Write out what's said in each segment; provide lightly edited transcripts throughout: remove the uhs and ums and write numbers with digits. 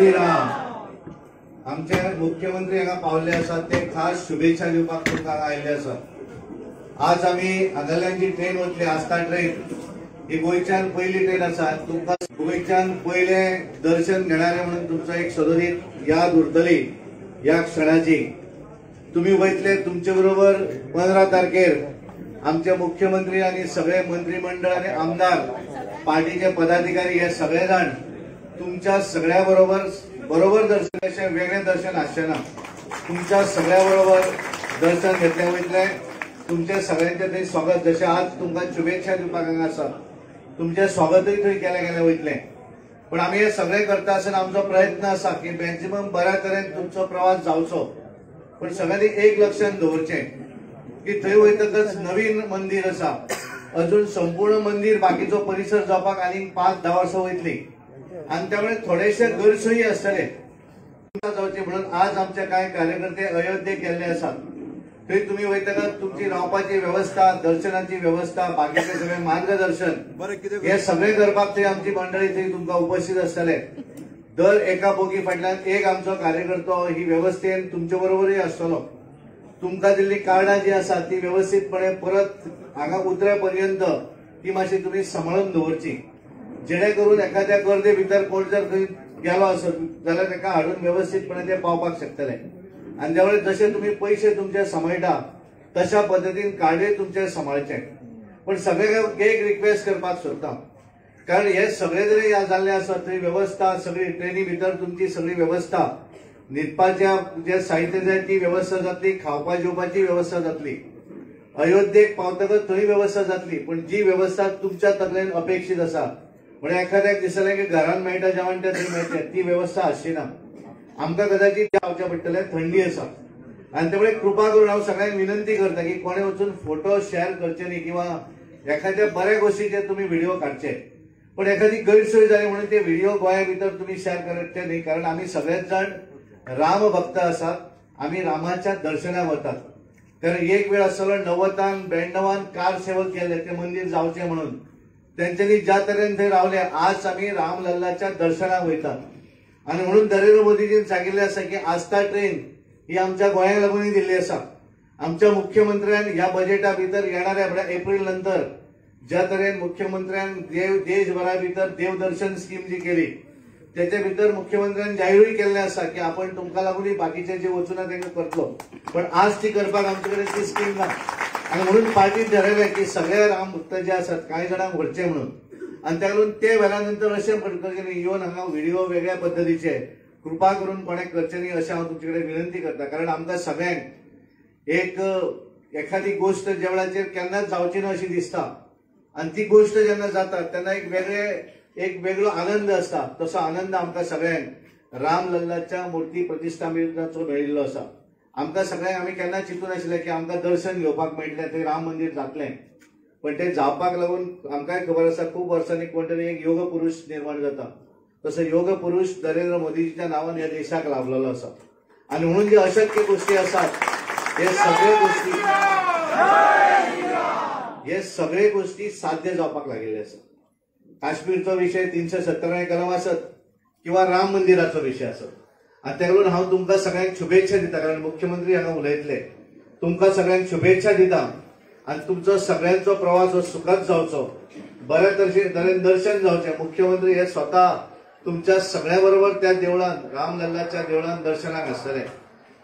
श्रीराम। आमचे मुख्यमंत्री हांगा पावले आसात ते खास शुभेच्छा दिवपाक तुमकां आयिल्ले आसात। आज आमी हांगाल्यान जी ट्रेन वतली आस्था ट्रेन ही गोंयच्यान पयली ट्रेन आसा। तुमकां गोंयच्यान पयले दर्शन घेणारे म्हणून तुमचो एक सदोदीत याद उरतली ह्या क्षणाची। तुम्ही वयतले तुमचे बरोबर 15 तारखेर आमचे मुख्यमंत्री आणि सगळे मंत्रिमंडळ आणि आमदार पार्टीचे पदाधिकारी हे सगळे जाण तुमच्या सगळ्या बरोबर दर्शन अशें वेगळें दर्शन आसचें ना। तुमच्या सगळ्या बरोबर दर्शन घेतले वयतले। तुमचे सगळ्यांचे थंय स्वागत जशें आज तुमकां शुभेच्छा दिवपाक हांगा आसा तुमचे स्वागतय थंय केले गेले वयतले। पण आमी हे सगळे करता आसतना आमचो प्रयत्न आसा की मॅक्झिमम बऱ्या तरेन तुमचो प्रवास जावचो। पण सगळ्यांनी एक लक्षात दवरचें की थंय वयतकच नवीन मंदिर आसा, अजून संपूर्ण मंदिर बाकीचो परिसर जावपाक आनी 5-10 वर्सां वयतली आणि त्यामुळे थोडेशे गैरसोयी आसतले जावचे म्हणून आज आमचे कांय कार्यकर्ते अयोध्येक गेल्ले आसात। थंय तुम्ही वयतकच तुमची रावपाची व्यवस्था, दर्शनाची व्यवस्था, बाकीचे सगळे मार्गदर्शन हे सगळे करपाक थंय आमची मंडळी थंय तुमकां उपस्थित आसतले। दर एका बोगी फाटल्यान एक आमचो कार्यकर्तो ही व्यवस्थेन तुमचे बरोबरय आसतलो। तुमकां दिल्ली कार्डां जी आसा ती व्यवस्थितपणे परत हांगा उतरे पर्यंत ती मातशी तुम्ही सांबाळून दवरची, जेणे करून एखाद्या गर्दे भितर कोण जर खंय गेलो आसत जाल्यार ताका हाडून व्यवस्थितपणे ते पावपाक शकतले। आणि त्यामुळे जसे तुम्ही पैसे तुमचे सांबाळटा तशा पद्धतीन कार्डय तुमचे सांबाळचे। पण सगळ्यांक एक रिक्वेस्ट करपाक सोदता, कारण हे सगळे जरी जाल्ले आसत थंय व्यवस्था सगळी ट्रेनी भितर तुमची सगळी व्यवस्था, न्हिदपाच्या जे साहित्य जाय ती व्यवस्था जातली, खावपा जेवपाची व्यवस्था जातली, अयोध्येक पावतकच थंय व्यवस्था जातली। पण जी व्यवस्था तुमच्या तकलेन अपेक्षित आसा म्हणजे एखाद्याक दिसलें की घरान मेळटा जेवण ते थंय मेळटलें ती व्यवस्था आसची ना। आमकां कदाचित जावचें पडटलें, थंडी आसा आणि त्यामुळे कृपा करून हांव सगळ्यांक विनंती करता की कोणे वचून फोटो शेअर करचे न्ही किंवा एखाद्या बऱ्या गोष्टीचे तुम्ही व्हिडिओ काडचे। पण एखादी गैरसोय जाली म्हणून ते व्हिडिओ गोंया भितर तुम्ही शेअर करचे न्ही, कारण आम्ही सगळेच जण राम भक्त आसात, आम्ही रामाच्या दर्शनाक वतात। कारण एक वेळ आसलो 90 92 कार सेवक केले ते मंदिर जावचे म्हणून, त्यांच्यानी ज्या तरेन थंय रावले आज आम्ही रामलल्लाच्या दर्शनाक वयतात। आणि म्हणून नरेंद्र मोदीजीन सांगिल्ले आसा की आस्था ट्रेन ही आमच्या गोंयाक लागून दिल्ली आसा। आमच्या मुख्यमंत्र्यान ह्या बजेटा भितर येणाऱ्या एप्रिल नंतर ज्या तरेन मुख्यमंत्र्यान देशभरा भितर देवदर्शन स्कीम जी केली त्याच्या भितर मुख्यमंत्र्यान जाहीरूय केल्ले आसा की आपण तुमकां लागून बाकीचे जे वचूना तांकां करतलो, पण आज ती करपाक आमचे कडेन ती स्कीम ना। आणि म्हणून पार्टीन ठरयलें की सगळे राम भक्त जे आसात कांय जाणांक व्हरचे म्हणून। आणि त्या लागून ते वेळानंतर अशें करचें न्ही, येवन हांगा व्हिडिओ वेगळ्या पद्धतीचे कृपा करून कोणे करचे न्ही अशें हांव तुमचे कडेन विनंती करता। कारण आमकां सगळ्यांक एखादी गोष्ट ज्या वेळाचेर केन्नाच जावची ना अशी दिसता आणि ती गोष्ट जेन्ना जाता तेन्ना एक वेगळो आनंद आसता। तसो आनंद आमकां सगळ्यांक रामलल्लाच्या मूर्ती प्रतिश्ठापनाचो मेळिल्लो आसा। आमकां सगळ्यांक आमी केन्ना चिंतून नाशिल्ले की आमकां दर्शन घेवपाक मेळटलें, थंय राम मंदिर जातलें, पण ते जावपाक लागून आमकांय खबर आसा खूब वर्सांनी कोण तरी एक योग पुरुष निर्माण जाता। तसो योग पुरुष नरेंद्र मोदीजीच्या नांवान ह्या देशाक लाभलेलो आसा। आणि म्हणून जे अशक्य गोष्टी आसात हे सगळे गोष्टी साध्य जावपाक लागिल्ले आसा। काश्मीरचो विषय 370 कलम आसत किंवा राम मंदिराचो विषय आसत। आणि त्या लागून हांव तुमकां सगळ्यांक शुभेच्छा दिता, कारण मुख्यमंत्री हांगा उलयतले, तुमकां सगळ्यांक शुभेच्छा दिता आणि तुमचो सगळ्यांचो प्रवास हो सुखद जावचो, बऱ्या तरेन दर्शन जावचें। मुख्यमंत्री हे स्वतः तुमच्या सगळ्या बरोबर त्या देवळान रामलल्लाच्या देवळान दर्शनाक आसतले।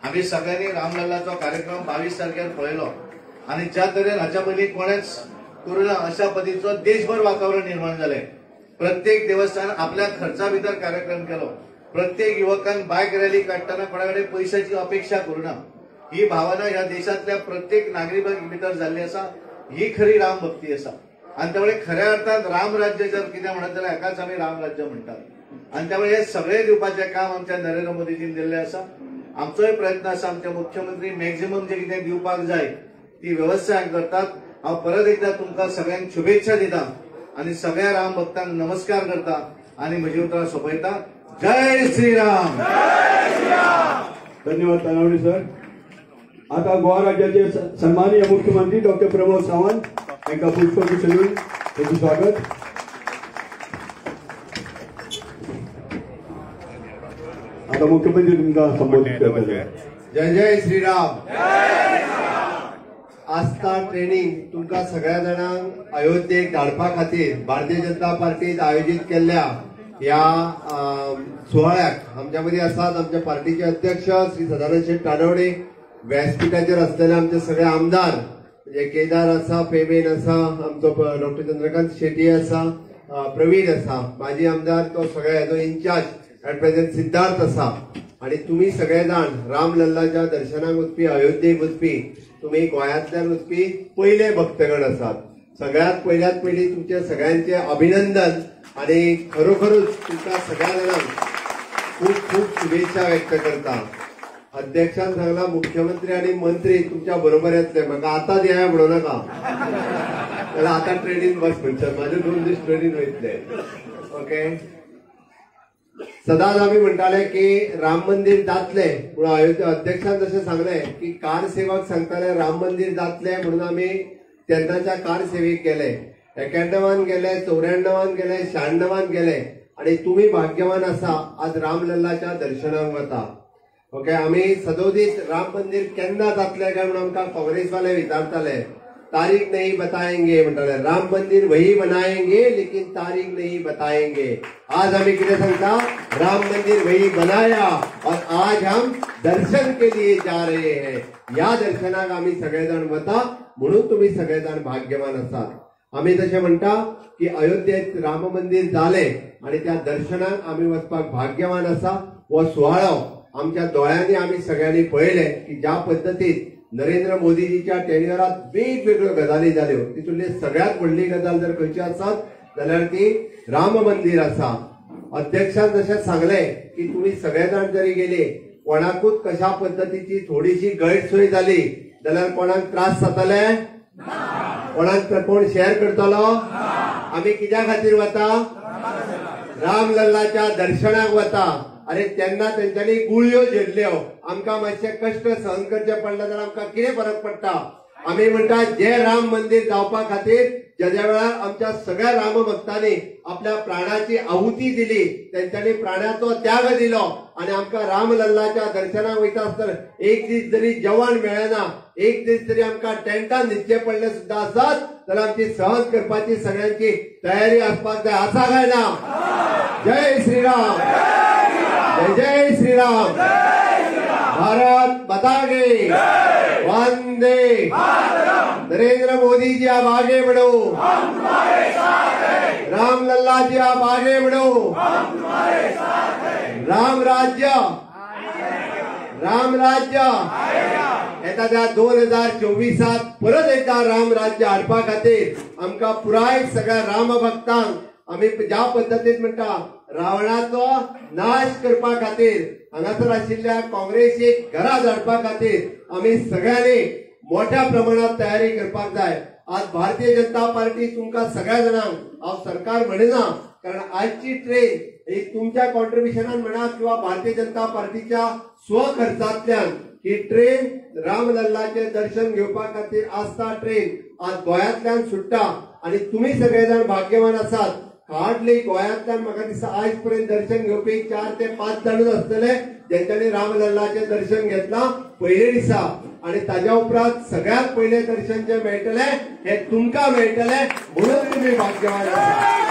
आम्ही सगळ्यांनी रामलल्लाचो कार्यक्रम 22 तारखेर पळयलो आणि ज्या तरेन हाच्या पयलीं कोणेच करुना अशा पद्धतीचो देशभर वातावरण निर्माण जालें। प्रत्येक देवस्थान आपल्या खर्चा भितर कार्यक्रम केलो, प्रत्येक युवकान बायक रॅली काडटना कोणाकडे पैशाची अपेक्षा करुना। ही भावना ह्या देशातल्या प्रत्येक नागरिका भितर जाल्ली आसा, ही खरी राम भक्ती आसा। आणि त्यामुळे खऱ्या अर्थात रामराज्य जर कितें म्हणत जाल्यार हाकाच आमी रामराज्य म्हणटात। आणि त्यामुळे हे सगळे दिवपाचें काम आमच्या नरेंद्र मोदीजीन दिल्लें आसा। आमचोय प्रयत्न आसा आमचे मुख्यमंत्री मॅक्झिमम जे कितें दिवपाक जाय ती व्यवस्था करतात। हांव परत एकदा तुमकां सगळ्यांक शुभेच्छा दिता आणि सगळ्या राम भक्तांक नमस्कार करता आणि म्हजी उतरां सोंपयता। जय श्रीराम। धन्यवाद तानावडे सर। आता गोवा राज्याचे सन्माननीय मुख्यमंत्री डॉक्टर प्रमोद सावंत यांना पुष्पगुच्छ देऊन त्यांचे स्वागत। आता मुख्यमंत्री तुमकां संबोधित करतले. जय जय श्रीराम. आस्था ट्रेनिंग तुमका सगळ्या जाणांक अयोध्येक धाडपा खातीर भारतीय जनता पार्टीन आयोजित केल्ल्या या सुवाळ्याक आमच्या मध्ये आसात आमच्या पार्टीचे अध्यक्ष श्री सदानंद शेठ तानवडे, व्यासपीठाचेर असलेले आमचे सगळे आमदार म्हणजे केदार आसा, पेमेन आसा, आमचो डॉक्टर चंद्रकांत शेट्टी आसा, प्रवीण आसा, माजी आमदार तो सगळ्या हेजो इन्चार्ज ऍट प्रेझेंट सिद्धार्थ आसा आणि तुम्ही सगळे जाण रामलल्लाच्या दर्शनाक वचपी, अयोध्येक वचपी, तुम्ही गोंयांतल्यान वचपी पयले भक्तगण आसात. सगळ्यात पयली तुमचे सगळ्यांचे अभिनंदन आणि खरोखरूच तुमकां सगळ्या जाणांक खूप खूप शुभेच्छा व्यक्त करता. अध्यक्षान सांगला मुख्यमंत्री आणि मंत्री तुमच्या बरोबर येतले, म्हाका आतांच या म्हणू नका, जाल्यार आतां ट्रेनीन बस म्हणटात, माझे 2 दीस ट्रेनीन वयतले. ओके. सदांच आम्ही म्हणटाले की राम मंदिर जातले, पूण अध्यक्षान जशें सांगले की कार सेवक सांगताले राम मंदिर जातले म्हणून आम्ही तेन्नाच्या कार सेवेक गेले, 91 गेले, 94 गेले, 96 गेले आणि तुम्ही भाग्यवान आसा आज रामलल्लाच्या दर्शनाक वता. ओके. आम्ही सदोदीत राम मंदिर केन्ना जातले काय म्हणून आमकां काँग्रेसवाले विचारताले, तारीख नहीं बताएंगे म्हणटाले. राम मंदिर वही बनाएंगे लेकिन तारीख नहीं बताएंगे. आज आम्ही किती सांगता, राम मंदिर वही बनाया और आज हम दर्शन के लिए जा रहे हैं. या दर्शनाक आम्ही सगळेजण वता म्हणून तुम्ही सगळेजण भाग्यवान आसात. आम्ही जशें म्हणटा की अयोध्येत राम मंदिर जाले आणि त्या दर्शनाक आम्ही वचपाक भाग्यवान आसा. हो सुवाळो आमच्या दोळ्यांनी आम्ही सगळ्यांनी पळयले की ज्या पद्दतीन नरेंद्र मोदीजीच्या टेन्युअरात वेगवेगळ्यो गजाली जाल्यो, तितूंतली सगळ्यात व्हडली गजाल जर खंयची आसत जाल्यार ती राम मंदिर आसा. अध्यक्षान जशें सांगले की तुम्ही सगळेजण जरी गेले, कोणाकूच कशा पद्दतीची थोडीशी गैरसोय जाली जाल्यार कोणाक त्रास जातले, कोणाक कोण शेअर करतलो. आम्ही कित्या खातीर वता, रामलल्लाच्या दर्शनाक वता. अरे तेन्ना तेंच्यांनी गुळयो झेडल्यो, आमकां मातशे कश्ट सहन करचे पडले जाल्यार आमकां कितें फरक पडटा. आमी म्हणटा जे राम मंदिर जावपा खातीर ज्या वेळार आमच्या सगळ्या राम भक्तांनी आपल्या प्राणाची आहुती दिली, तेंच्यांनी प्राणाचो त्याग दिलो आणि आमकां रामलल्लाच्या दर्शनाक वयता आसतना एक दीस जरी जेवण मेळना, एक दीस जरी आमकां टेंटान न्हिदचे पडले सुद्दां आसत जाल्यार आमची सहन करपाची सगळ्यांची तयारी आसपाक जाय. आसा काय ना? जय श्रीराम. जय जय श्रीराम. भारत माता की वंदे. नरेंद्र मोदी जी आप आगे बढ़ो, रामलल्ला जी आप आगे बढ़ो. राम राज्य, राम राज्य येता 2024 परत एकदा राम राज्य हाडपा खातीर आमकां पुराय सगळ्या राम भक्तांक आम्ही ज्या पद्धतीन म्हणटा रावणाचो नाश करपा खातीर, हांगासर आशिल्ल्या काँग्रेसीक घरा धाडपा खातीर आम्ही सगळ्यांनी मोठ्या प्रमाणात तयारी करपाक जाय. आज भारतीय जनता पार्टी तुमकां सगळ्या जाणांक हांव सरकार म्हणना, कारण आजची ट्रेन ही तुमच्या कॉन्ट्रिब्युशनान म्हणा किंवा भारतीय जनता पार्टीच्या स्वखर्चातल्यान ही ट्रेन रामलल्लाचे दर्शन घेवपा खातीर आस्था ट्रेन आज गोंयांतल्यान सुट्टा आणि तुम्ही सगळेजण भाग्यवान आसात. हार्डली गोंयांतल्यान म्हाका दिसता आयज पर्यंत दर्शन घेवपी 4 ते 5 जाणूच आसतले जेंच्यांनी रामलल्लाचे दर्शन घेतला पयले दिसा आणि ताज्या उपरांत सगळ्यात पयले दर्शन जे मेळटले हे तुमकां मेळटले म्हणून तुम्ही भाग्यवान आसात.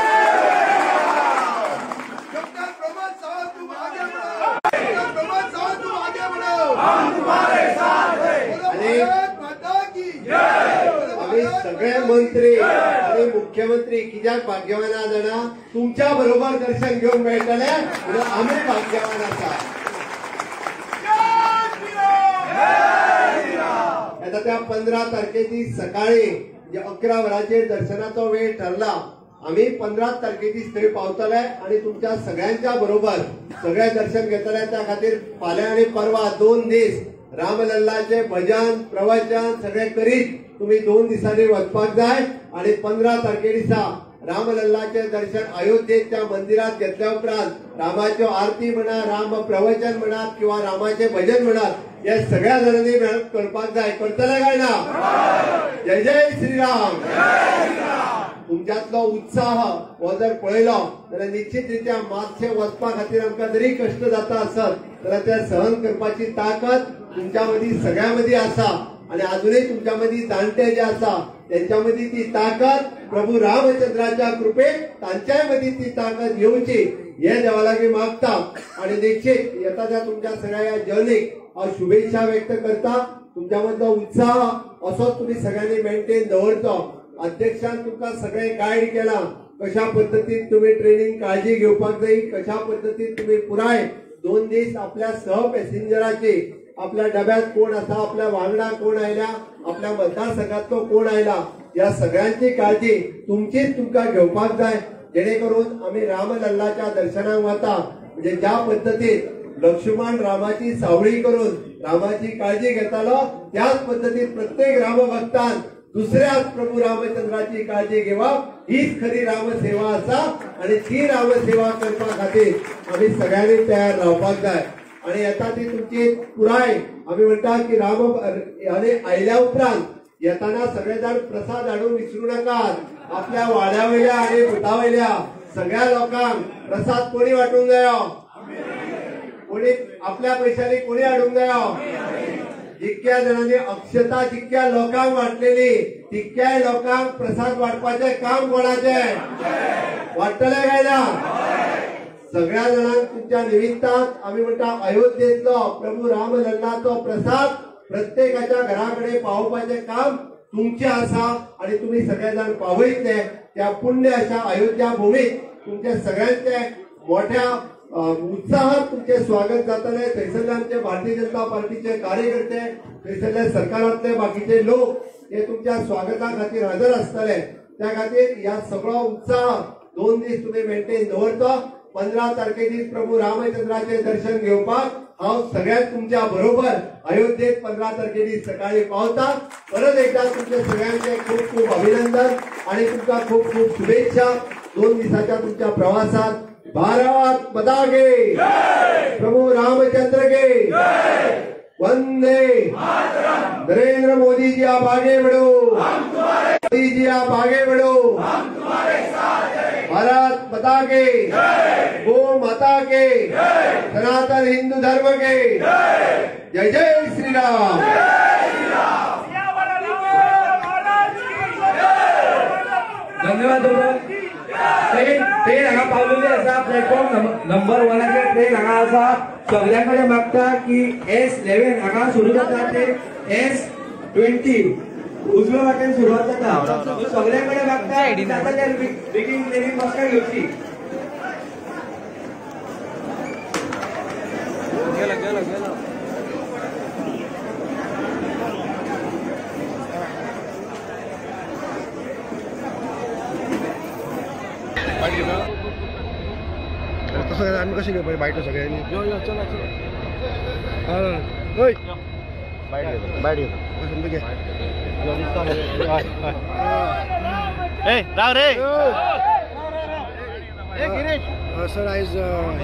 आम्ही सगळे मंत्री आणि मुख्यमंत्री कित्याक भाग्यवान आहा जाणा, तुमच्या बरोबर दर्शन घेऊन मेळटले म्हणून आम्ही भाग्यवान आसा. आता त्या 15 तारखेची सकाळी जे 11 वरांचेर दर्शनाचो वेळ ठरला. आम्ही 15 तारखेची थंय पावतले आणि तुमच्या सगळ्यांच्या बरोबर सगळे दर्शन घेतले. त्या खातीर फाल्यां आणि परवा 2 दीस रामलल्लाचे भजन प्रवचन सगळे करीत तुम्ही 2 दिसांनी वचपाक जाय आणि 15 तारखे दिसा रामलल्लाचे दर्शन अयोध्येच्या मंदिरात घेतल्या उपरांत रामाच्यो आरती म्हणा, राम प्रवचन म्हणा किंवा रामाचे भजन म्हणा हे सगळ्या जणांनी मेळून करपाक जाय. करतले काय ना? जय जय श्रीराम. तुमच्यातलो उत्साह हो जर पळयलो जाल्यार निश्चितरित्या मातशे वचपा खातीर आमकां जरी कश्ट जाता आसत जाल्यार ते सहन करपाची ताकद तुमच्या मदीं सगळ्या मदीं आसा आणि अजूनही तुमच्या मदीं जाणटे जे आसा त्यांच्या मदीं ती ताकद प्रभू रामचंद्राच्या कृपेत तांच्याय मदीं ती ताकद येवची हे देवा लागीं मागता आणि निश्चित येता तुमच्या सगळ्या या जर्नीक हांव शुभेच्छा व्यक्त करता. तुमच्या मधलो उत्साह असोच तुम्ही सगळ्यांनी मेंटेन दवरचो. अध्यक्षान तुमकां सगळें गायड केला कशा पद्दतीन तुम्ही ट्रेनिंग काळजी घेवपाक जाय, कशा पद्दतीन तुम्ही पुराय 2 दीस आपल्या सह पॅसेंजराची आपल्या डब्यात कोण आसा, आपल्या वांगडा कोण आयल्या, आपल्या मतदारसंघातलो कोण आयला, या सगळ्यांची काळजी तुमचीच तुमकां घेवपाक जाय. जेणेकरून आम्ही रामलल्लाच्या दर्शनाक वता म्हणजे ज्या पद्दतीन लक्ष्मण रामाची सावळी करून रामाची काळजी घेतालो त्याच पद्धतीत प्रत्येक रामभक्तान दुसऱ्याच प्रभू रामचंद्राची काळजी घेवप हीच खरी रामसेवा आसा आणि ती रामसेवा करपा खातीर आम्ही सगळ्यांनी तयार रावपाक जाय. आणि येता ती तुमची पुराय आम्ही म्हणटा की राम आयल्या उपरांत येताना सगळेजण प्रसाद हाडून विसरू नाकात. आपल्या वाड्यावयल्या आणि बुटावयल्या सगळ्या लोकांक प्रसाद कोणी वाटूंक जायो, कोणी आपल्या पैशांनी कोणी हाडूंक जायो. जितक्या जणांनी अक्षता जितक्या लोकांक वाटलेली तितक्याय लोकांक प्रसाद वाटपाचे काम कोणाचे वाटतले काय ना. सगळ्या जणांक तुमच्या निमित्तान आम्ही म्हणटा अयोध्येतलो प्रभू रामलल्लाचो प्रसाद प्रत्येकाच्या घराकडे पावोवपाचे काम तुमचे आसा आणि तुम्ही सगळेजण पावयतले. त्या पुण्य अशा अयोध्या भूमीत तुमच्या सगळ्यांचे मोठ्या उत्साहात तुमचे स्वागत जातले. थंयसरले आमचे भारतीय जनता पार्टीचे कार्यकर्ते, थंयसरले सरकारांतले बाकीचे लोक हे तुमच्या स्वागता खातीर हजर आसतले. त्या खातीर या सगळो उत्साह 2 दीस तुम्ही मेंटेन दवरतो. 15 तारखे दीस प्रभू रामचंद्राचे दर्शन घेवपाक हांव सगळ्यात तुमच्या बरोबर अयोध्येत 15 तारखे दीस सकाळी पावता. परत एकदा तुमचे सगळ्यांचे खूप खूप अभिनंदन आणि तुमका खूप खूप शुभेच्छा 2 दिवसाच्या तुमच्या प्रवासात. भारत माता की प्रभू रामचंद्र के वंदे नरेंद्र मोदी जी आप आगे बढ़ो, मोदी जी आप आगे बढ़ो. भारत माता के, गो माता के, सनातन हिंदू धर्म के जय जय श्री राम. धन्यवाद. ट्रेन हांगा पावलेली आसा. प्लॅटफॉर्म नंबर 1 ट्रेन हांगा आसा. सगळ्यांकडे मागता की S11 हांगा सुरू जाता ते S20 उजव्या वाटेन सुरुवात जाता. सगळ्यांकडे मागता बेगीन बेगीन बसका घेवची. तसं आम्ही कशी घेऊ बाईट सगळ्यांनी सर आयज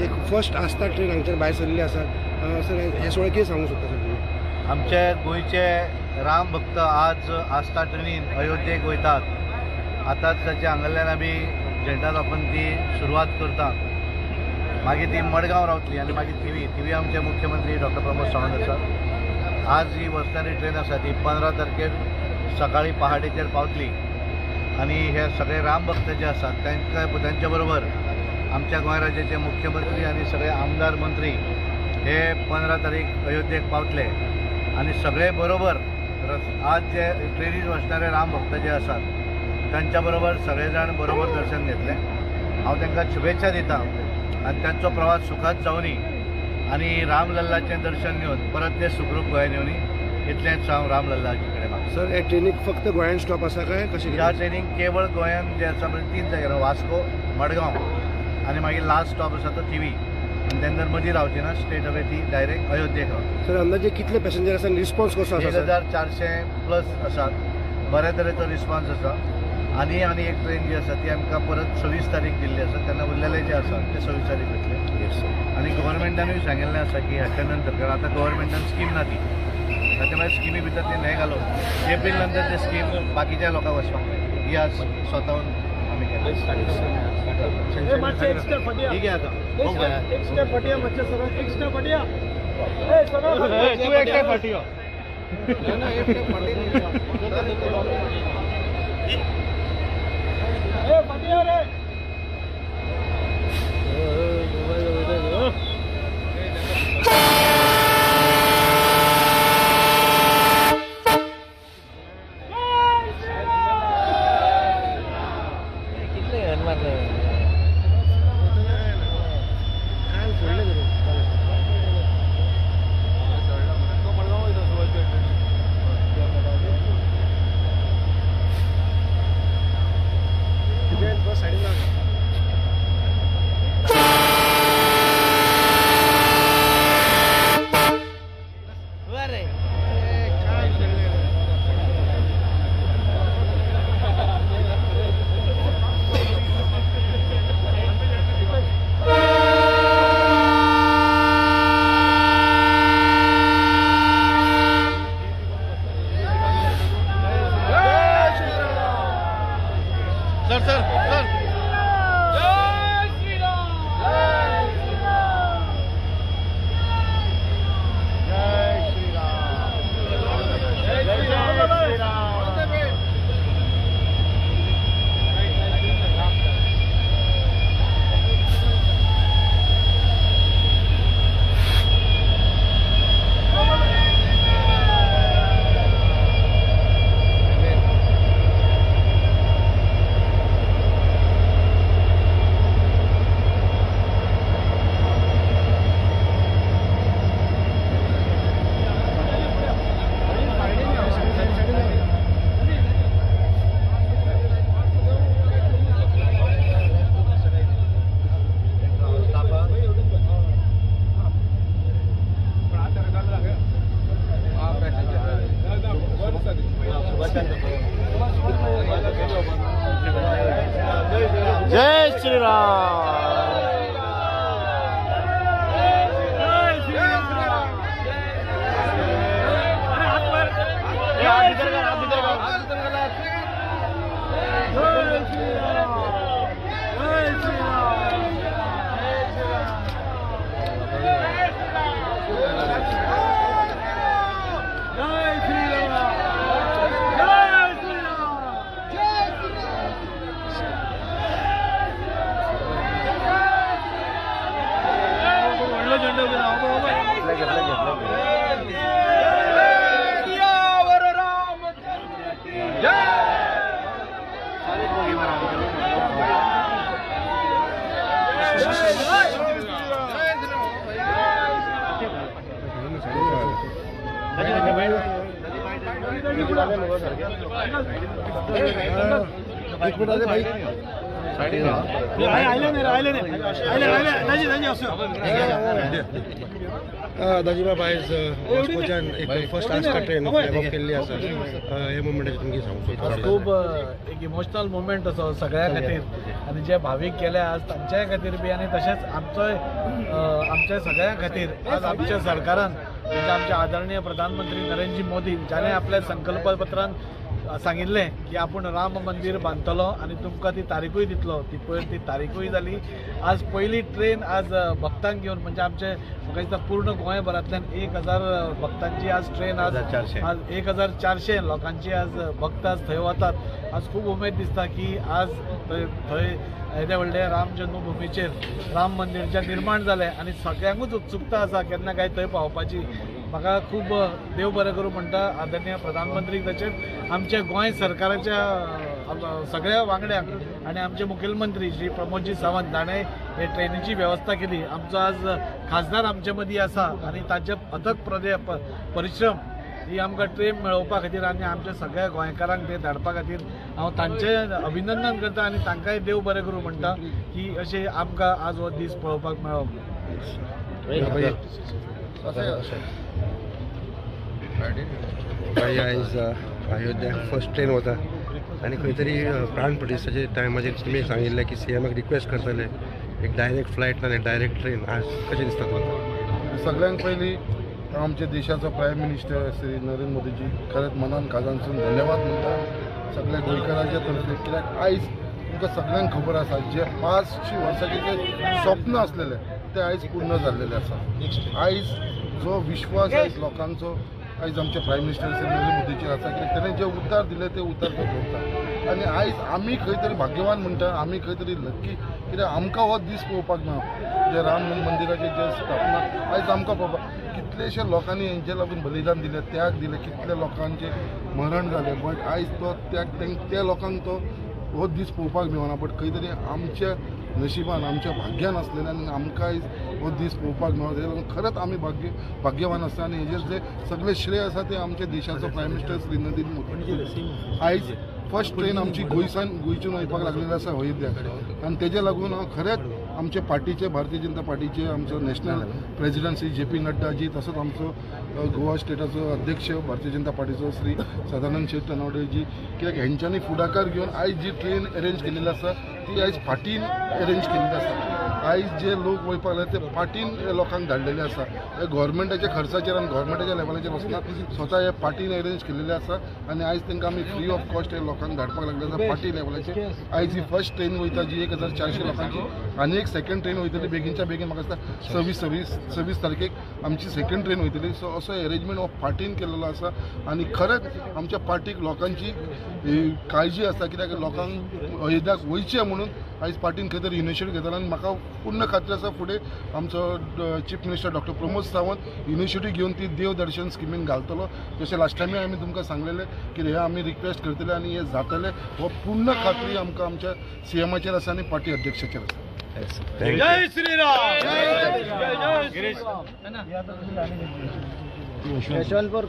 एक फर्स्ट आस्था ट्रेन हांगच्यान भायर सरलेली आसा. सर हे सुवाळे कितें सांगूंक सोदता सर? आमचे गोयचे राम भक्त आज आस्था ट्रेनीन अयोध्येक वयतात. आतांच ताचे हांगाल्यान आमी झेंडा दाखोवन ती सुरवात करता. मागीर ती मडगांव रावतली आनी मागीर थिवी आमचे मुख्यमंत्री डॉक्टर प्रमोद सावंत आसात. आज ही वचणारी ट्रेन आसा ती 15 तारखेर सकाळी पहाटेचेर पावतली आनी हे सगळे राम भक्त जे आसात त्यांच्या बरोबर आमच्या गोंय राज्याचे मुख्यमंत्री आनी सगळे आमदार मंत्री हे 15 तारीख अयोध्येक पावतले आनी सगळे बरोबर आज जे ट्रेनीन वचणारे राम भक्त जे आसात त्यांच्या बरोबर सगळेजण बरोबर दर्शन घेतले. हांव तांकां शुभेच्छा दिता आनी त्यांचो प्रवास सुखात जावनी आनी रामलल्लाचें दर्शन घेवन परत ते सुखरूप गोंयान येवनी इतलेंच हांव रामलल्लाचे कडेन मागता. सर हे ट्रेनीक फक्त गोंयान स्टॉप आसा काय कशें? ह्या ट्रेनीक केवळ गोंयान जे आसा म्हणजे 3 जाग्यार वास्को, मडगांव आनी मागीर लास्ट स्टॉप आसा तो थिवी आनी तेन्ना मदीं रावची ना. स्ट्रेट अवे ती डायरेक्ट अयोध्येक रावता. सर अंदाजे कितले पॅसेंजर आसा? रिस्पॉन्स कसो आसा? 1400+ आसात. बऱ्या तरेचो रिस्पॉन्स आसा. आनी एक ट्रेन जी आसा ती आमकां परत 26 तारीख दिल्ली आसा. तेन्ना उरलेले जे आसा ते 26 तारीख वतले. आनी गव्हर्मेंटानूय सांगिल्लें आसा की हाच्या नंतर कारण आतां गव्हर्मेंटान स्कीम ना ती ताच्या भायर स्किमी भितर ते न्हय घालून एप्रील नंतर ते स्कीम बाकीच्या लोकांक वचपाक ही आज स्वताहून जय श्रीराम। दाजीबाब आयज वास्कोच्यान एक फर्स्ट आस्था ट्रेन फ्लॅग केल्ली आसा हे मोमेंटाचेर तुमकां सांगूंक सोदता. खूब एक इमोशनल मोमेंट असो सगळ्या खातीर आनी जे भावीक गेले आज तांच्या खातीर बी आनी तशेंच आमच्या सगळ्या खातीर आज आमच्या सरकारान म्हणजे आमचे आदरणीय प्रधानमंत्री नरेंद्र मोदी जाणे आपल्या संकल्पपत्रान सांगिल्लें की आपूण राम मंदिर बांदतलो आनी तुमकां ती तारीखूय दितलो. ती तारीखूय जाली. आज पयली ट्रेन आज भक्तांक घेवन म्हणजे आमचे म्हाका दिसता पूर्ण गोंयभरांतल्यान 1000 भक्तांची आज ट्रेन आज 1400 लोकांची आज भक्त आज थंय वतात. आज खूब उमेद दिसता की आज थंय येदे व्हडले राम जन्मभुमीचेर राम मंदिर जें निर्माण जालें आनी सगळ्यांकूच उत्सुकता आसा केन्ना काय थंय पावपाची. म्हाका खूब देव बरें करूं म्हणटा आदरणीय प्रधानमंत्रीक तशेंच आमच्या गोंय सरकाराच्या सगळ्या वांगड्यांक आनी आमचे मुखेलमंत्री श्री प्रमोदजी सावंत ताणें हे ट्रेनीची वेवस्था केली. आमचो आज खासदार आमचे मदीं आसा आनी ताचे अथक परिश्रम ही आमकां ट्रेन मेळोवपा खातीर आनी आमच्या सगळ्या गोंयकारांक ते धाडपा खातीर हांव तांचें अभिनंदन करता आनी तांकांय देव बरें करूं म्हणटा की अशें आमकां आज हो दीस पळोवपाक मेळ्ळो. आयज अयोध्या फर्स्ट ट्रेन वता आनी खंय तरी प्राण प्रतिश्ठाचे टायमाचेर तुमी सांगिल्लें की सीएमाक रिक्वेस्ट करतले एक डायरेक्ट फ्लायट नाल्यार डायरेक्ट ट्रेन. आज कशें दिसता तुमकां? सगळ्यांक पयलीं आमच्या देशाचो प्रायम मिनिस्टर श्री नरेंद्र मोदीजी खरेंच मनान काळजांसून धन्यवाद म्हणटा सगळ्या गोंयकारांच्या तर्फे. कित्याक आयज तुमकां सगळ्यांक खबर आसा जे 500 वर्सांचे जे स्वप्न असलेले ते आयज पूर्ण जाल्लेले आसा। आयज जो विश्वास आयज लोकांचो आयज आमचे प्रायम मिनिस्टर नरेंद्र मोदीचेर आसा की तेणें जे उतर दिले ते उतर तो घेवता आनी आयज आमी खंय तरी भाग्यवान म्हणटा, आमी खंय तरी लक्की कित्याक आमकां हो दीस पळोवपाक मेळ्ळो जे राम मंदिराचे जे स्थापना आयज आमकां पळोवपाक कितलेशे लोकांनी हेंचे लागून बलिदान दिले, त्याग दिले, कितले लोकांचे मरण जाले, बट आयज तो त्याग त्या लोकांक तो हो दीस पळोवपाक मेळना। बट खंय तरी आमच्या नशिबान आमच्या भाग्यान आसलेल्यान आमकां आयज हो दीस पळोवपाक मेळ्ळो, तेका लागून खरेंच आमी भाग्यवान आसा आनी हेजेर जे सगळे श्रेय आसा ते आमच्या देशाचो प्रायम मिनिस्टर श्री नरेंद्र मोदी। आयज फर्स्ट ट्रेन आमची गोंयच्यान वयपाक लागलेली आसा अयोध्याक आनी तेजे लागून हांव खरेंच आमचे पार्टीचे भारतीय जनता पार्टीचे आमचो national president Shri JP Naddaji तसोच आमचो गोवा स्टेटाचो अध्यक्ष भारतीय जनता पार्टीचो श्री सदानंद शेट तनवडेजी कित्याक हेंच्यांनी फुडाकार घेवन आयज जी ट्रेन अरेंज केलेली आसा ती आयज फाटीन अरेंज केलेली आसा। आयज जे लोक वयपाक लागले ते फाटीन लोकांक धाडलेले आसा, हे गव्हर्मेंटाच्या खर्चाचेर आनी गव्हर्मेंटाच्या लेवलाचेर वचना, स्वता हे फाटीन अरेंज केलेले आसा आनी आयज तांकां आमी फ्री ऑफ कॉस्ट हे लोकांक धाडपाक लागले आसा फाटी लेवलाचेर। आयज ही फर्स्ट ट्रेन वयता जी 1400 लोकांची आनी एक सेकंड ट्रेन वयतली बेगीनच्या बेगीन म्हाका दिसता 26 तारखेक आमची सेकंड ट्रेन वयतली। सो असो अरेंजमेंट हो फाटीन केलेलो आसा आनी खरेंच आमच्या पार्टीक लोकांची काळजी आसा कित्याक लोकांक अयोध्याक वयचें म्हणून आयज पार्टीन खंय तरी इनिशिएटीव घेतला आनी म्हाका पूर्ण खात्री आसा फुडें आमचो chief minister doctor Pramod Sawant initiative घेवन ती देव दर्शन स्किमीन घालतलो। जशें लास्ट टायमी आमी तुमकां सांगलेलें की हे आमी रिक्वेस्ट करतले आनी हे जातले, हो पूर्ण खात्री आमकां आमच्या CMचेर आसा आनी पार्टी अध्यक्षाचेर आसा। जय श्रीराम। यशवंतपूर